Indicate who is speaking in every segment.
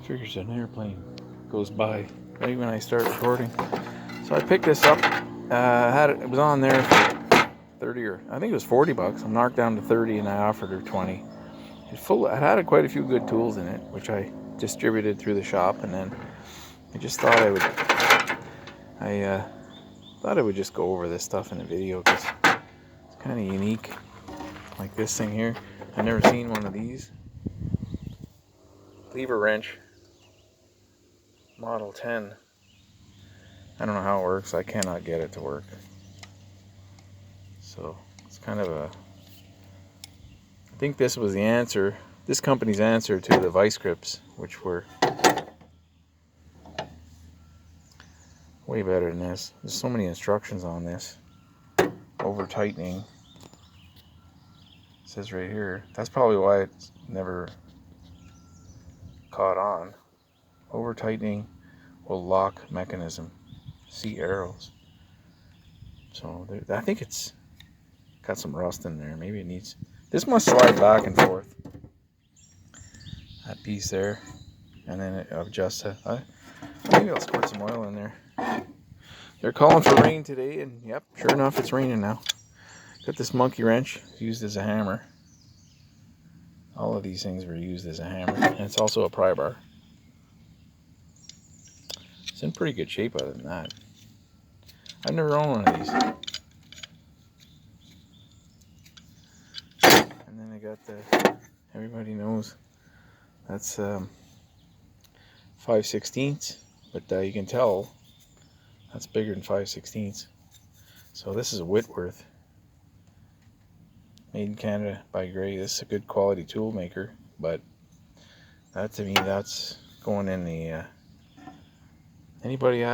Speaker 1: Figures an airplane goes by right when I start recording. So I picked this up. It was on there for 30 or I think it was $40. I'm knocked down to 30 and I offered her 20. It had quite a few good tools in it, which I distributed through the shop, and then I just thought I would just go over this stuff in a video because it's kind of unique. Like this thing here, I've never seen one of these. Lever wrench, Model 10. I don't know how it works. I cannot get it to work. So it's kind of I think this was the answer. This company's answer to the vice grips, which were way better than this. There's so many instructions on this. Over tightening. It says right here. That's probably why it's never caught on. Over tightening will lock mechanism. See arrows. So I think it's got some rust in there. Maybe it needs. This must slide back and forth. That piece there, and then it adjusts it. Maybe I'll squirt some oil in there. They're calling for rain today, and yep, sure enough, it's raining now. Got this monkey wrench used as a hammer. All of these things were used as a hammer, and it's also a pry bar. It's in pretty good shape other than that. I've never owned one of these. And then I got everybody knows that's 5/16, but you can tell that's bigger than 5/16. So this is a Whitworth, made in Canada by Gray. This is a good quality tool maker, but that to me, that's going in the anybody.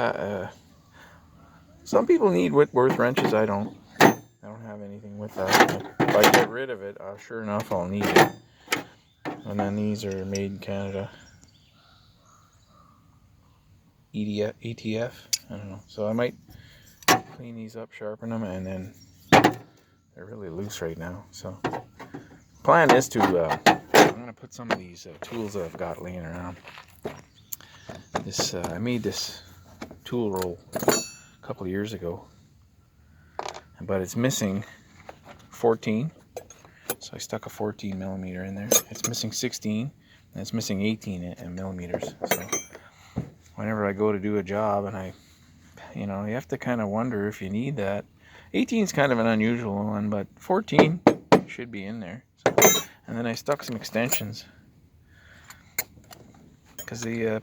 Speaker 1: Some people need Whitworth wrenches. I don't have anything with that. But if I get rid of it, sure enough, I'll need it. And then these are made in Canada. ETF. I don't know. So I might clean these up, sharpen them, and then they're really loose right now. So plan is to I'm gonna put some of these tools that I've got laying around. I made this tool roll a couple of years ago, but it's missing 14. So I stuck a 14 millimeter in there. It's missing 16, and it's missing 18 millimeters. So whenever I go to do a job, and you have to kind of wonder if you need that. 18 is kind of an unusual one, but 14 should be in there. So, and then I stuck some extensions because the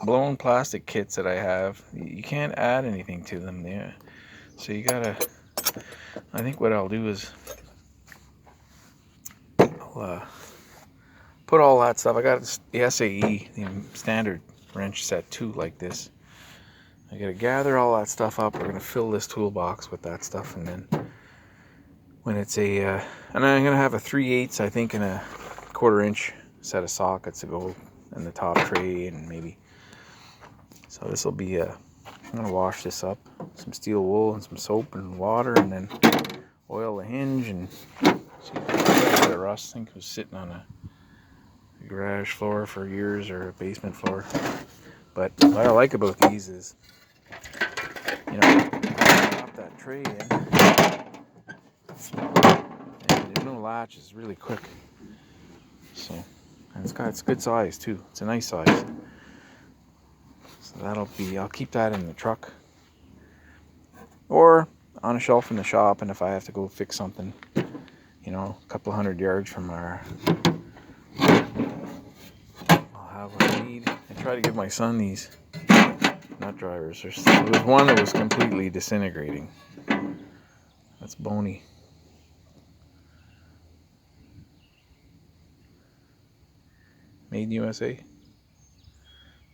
Speaker 1: blown plastic kits that I have, you can't add anything to them. Yeah. So you gotta. I think what I'll do is put all that stuff. I got the SAE, the standard wrench set 2 like this. I gotta gather all that stuff up. We're gonna fill this toolbox with that stuff, and then when it's and I'm gonna have a 3/8, I think, and a 1/4 inch set of sockets to go in the top tray, and maybe. So this will be I'm gonna wash this up, some steel wool and some soap and water, and then oil the hinge and see if the rust. I think it was sitting on a garage floor for years, or a basement floor. But what I like about these is, pop that tray in, and there's no latch. It's really quick. So, and it's good size too. It's a nice size. So I'll keep that in the truck, or on a shelf in the shop. And if I have to go fix something, a couple 100 yards from I'll have what I need. I try to give my son these nut drivers. There was one that was completely disintegrating. That's bony. Made in USA.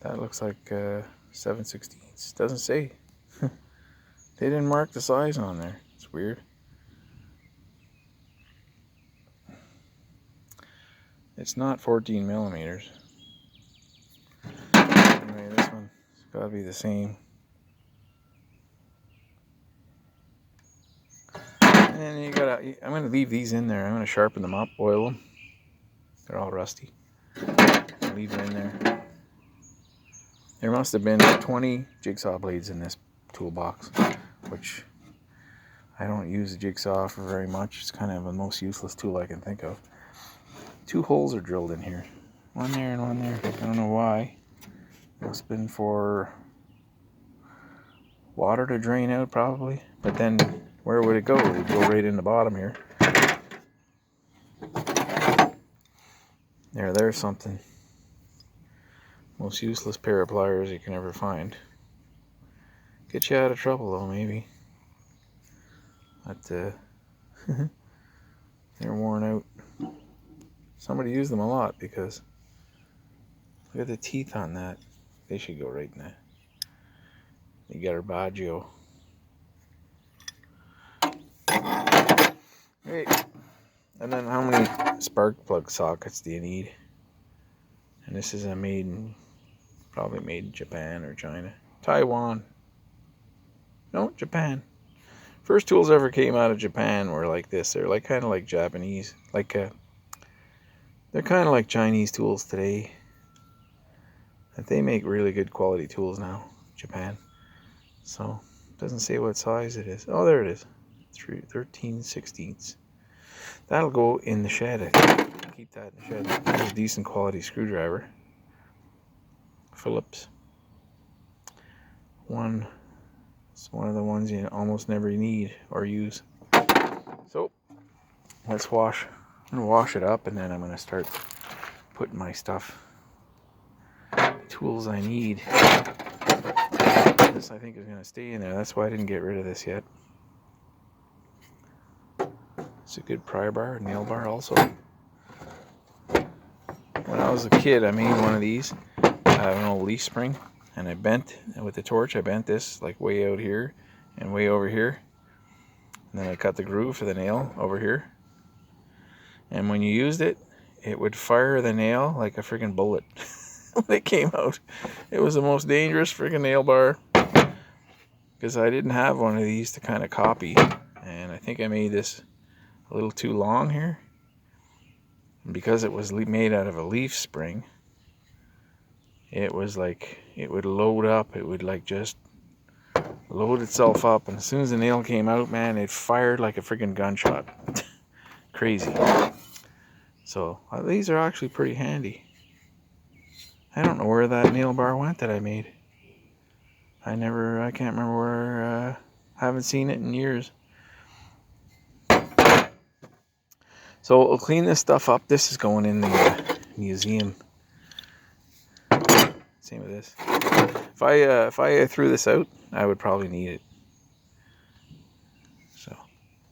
Speaker 1: That looks like 7/16. Doesn't say. They didn't mark the size on there. It's weird. It's not 14 millimeters. Anyway, this one's got to be the same. And then I'm going to leave these in there. I'm going to sharpen them up, oil them. They're all rusty. Leave them in there. There must have been 20 jigsaw blades in this toolbox, which I don't use the jigsaw for very much. It's kind of the most useless tool I can think of. 2 holes are drilled in here. One there and one there. I don't know why. Must have been for water to drain out probably. But then where would it go? It would go right in the bottom here. There's something. Most useless pair of pliers you can ever find. Get you out of trouble though, maybe. But they're worn out. Somebody used them a lot because look at the teeth on that. They should go right in there. The garbaggio. Right. And then how many spark plug sockets do you need? And this is probably made in Japan or China. Taiwan. No, Japan. First tools ever came out of Japan were like this. They're like kind of like Japanese. They're kind of like Chinese tools today. But they make really good quality tools now, Japan. So, it doesn't say what size it is. Oh, there it is. 13/16. That'll go in the shed, I think. Keep that in the shed. That's a decent quality screwdriver. Phillips. It's one of the ones you almost never need or use. So, let's wash. I'm going to wash it up and then I'm going to start putting my stuff, tools I need. This I think is going to stay in there. That's why I didn't get rid of this yet. It's a good pry bar, nail bar also. When I was a kid, I made one of these. I have an old leaf spring, and I bent with the torch. I bent this like way out here and way over here, and then I cut the groove for the nail over here. And when you used it, it would fire the nail like a freaking bullet when it came out. It was the most dangerous freaking nail bar because I didn't have one of these to kind of copy, and I think I made this a little too long here. And because it was made out of a leaf spring, it was like it would load up. It would like just load itself up, and as soon as the nail came out, man, it fired like a freaking gunshot. Crazy. So these are actually pretty handy. I don't know where that nail bar went that I made. I can't remember where. Haven't seen it in years. So we'll clean this stuff up. This is going in the museum. Same with this. If I threw this out, I would probably need it. So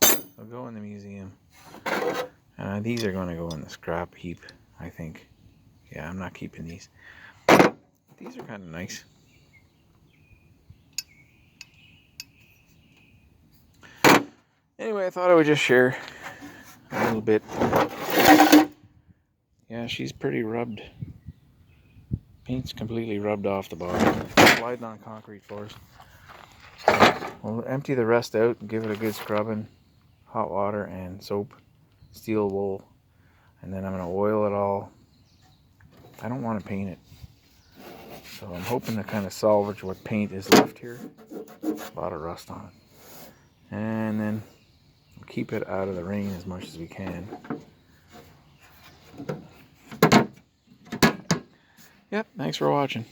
Speaker 1: it'll go in the museum. These are going to go in the scrap heap, I think. Yeah, I'm not keeping these. These are kind of nice. Anyway, I thought I would just share a little bit. Yeah, she's pretty rubbed. Paint's completely rubbed off the bottom. Sliding on concrete floors. We'll empty the rest out and give it a good scrubbing. Hot water and soap. Steel wool. And then I'm going to oil it all. I don't want to paint it. So I'm hoping to kind of salvage what paint is left here. A lot of rust on it. And then we'll keep it out of the rain as much as we can. Yep, thanks for watching.